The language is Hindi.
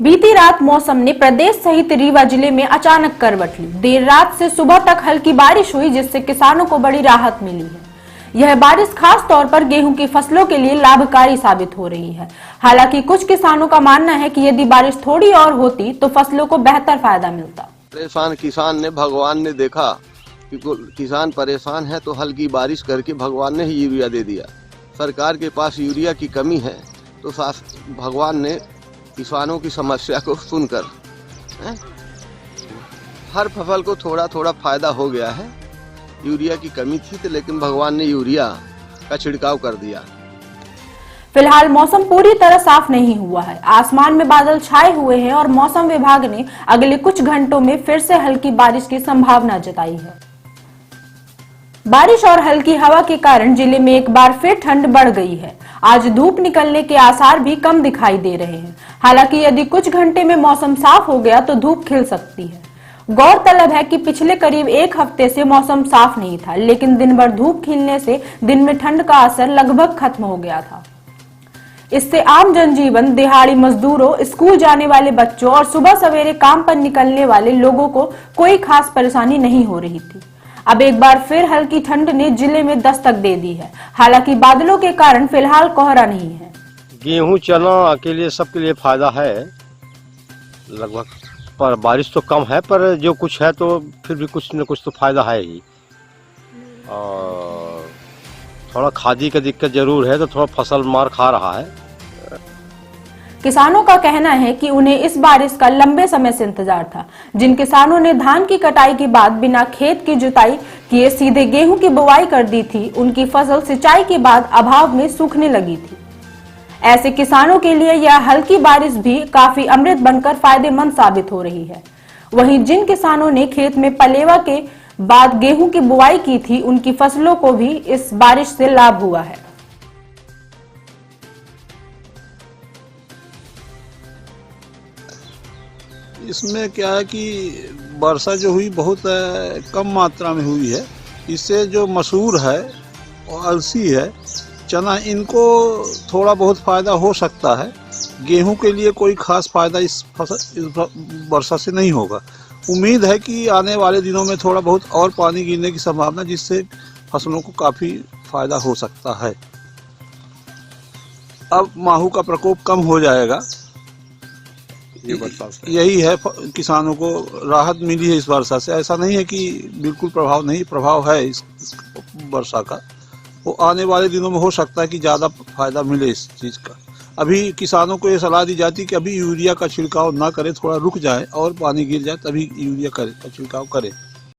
बीती रात मौसम ने प्रदेश सहित रीवा जिले में अचानक करवट ली। देर रात से सुबह तक हल्की बारिश हुई, जिससे किसानों को बड़ी राहत मिली है। यह बारिश खास तौर पर गेहूं की फसलों के लिए लाभकारी साबित हो रही है। हालांकि कुछ किसानों का मानना है कि यदि बारिश थोड़ी और होती तो फसलों को बेहतर फायदा मिलता। परेशान किसान ने, भगवान ने देखा कि किसान परेशान है तो हल्की बारिश करके भगवान ने ही यूरिया दे दिया। सरकार के पास यूरिया की कमी है तो भगवान ने किसानों की समस्या को सुनकर हर फसल को थोड़ा थोड़ा फायदा हो गया है। यूरिया की कमी थी तो लेकिन भगवान ने यूरिया का छिड़काव कर दिया। फिलहाल मौसम पूरी तरह साफ नहीं हुआ है। आसमान में बादल छाए हुए हैं और मौसम विभाग ने अगले कुछ घंटों में फिर से हल्की बारिश की संभावना जताई है। बारिश और हल्की हवा के कारण जिले में एक बार फिर ठंड बढ़ गई है। आज धूप निकलने के आसार भी कम दिखाई दे रहे हैं। हालांकि यदि कुछ घंटे में मौसम साफ हो गया तो धूप खिल सकती है। गौरतलब है कि पिछले करीब एक हफ्ते से मौसम साफ नहीं था, लेकिन दिन भर धूप खिलने से दिन में ठंड का असर लगभग खत्म हो गया था। इससे आम जनजीवन, दिहाड़ी मजदूरों, स्कूल जाने वाले बच्चों और सुबह सवेरे काम पर निकलने वाले लोगों को कोई खास परेशानी नहीं हो रही थी। अब एक बार फिर हल्की ठंड ने जिले में दस्तक दे दी है। हालांकि बादलों के कारण फिलहाल कोहरा नहीं है। गेहूं चना के लिए सबके लिए फायदा है लगभग, पर बारिश तो कम है, पर जो कुछ है तो फिर भी कुछ न कुछ तो फायदा है ही। और थोड़ा खादी का दिक्कत जरूर है, तो थोड़ा फसल मार खा रहा है। किसानों का कहना है कि उन्हें इस बारिश का लंबे समय से इंतजार था। जिन किसानों ने धान की कटाई के बाद बिना खेत की जुताई किए सीधे गेहूं की बुवाई कर दी थी, उनकी फसल सिंचाई के बाद अभाव में सूखने लगी थी। ऐसे किसानों के लिए यह हल्की बारिश भी काफी अमृत बनकर फायदेमंद साबित हो रही है। वहीं जिन किसानों ने खेत में पलेवा के बाद गेहूं की बुवाई की थी, उनकी फसलों को भी इस बारिश से लाभ हुआ है। इसमें क्या है कि वर्षा जो हुई बहुत कम मात्रा में हुई है। इससे जो मसूर है और अलसी है, चना, इनको थोड़ा बहुत फायदा हो सकता है। गेहूं के लिए कोई खास फायदा इस वर्षा से नहीं होगा। उम्मीद है कि आने वाले दिनों में थोड़ा बहुत और पानी गिरने की संभावना, जिससे फसलों को काफी फायदा हो सकता है। अब माहू का प्रकोप कम हो जाएगा, यही है। किसानों को राहत मिली है इस वर्षा से। ऐसा नहीं है कि बिल्कुल प्रभाव नहीं, प्रभाव है इस वर्षा का। वो आने वाले दिनों में हो सकता है कि ज्यादा फायदा मिले इस चीज का। अभी किसानों को ये सलाह दी जाती है कि अभी यूरिया का छिड़काव ना करें, थोड़ा रुक जाए और पानी गिर जाए तभी यूरिया का छिड़काव करें।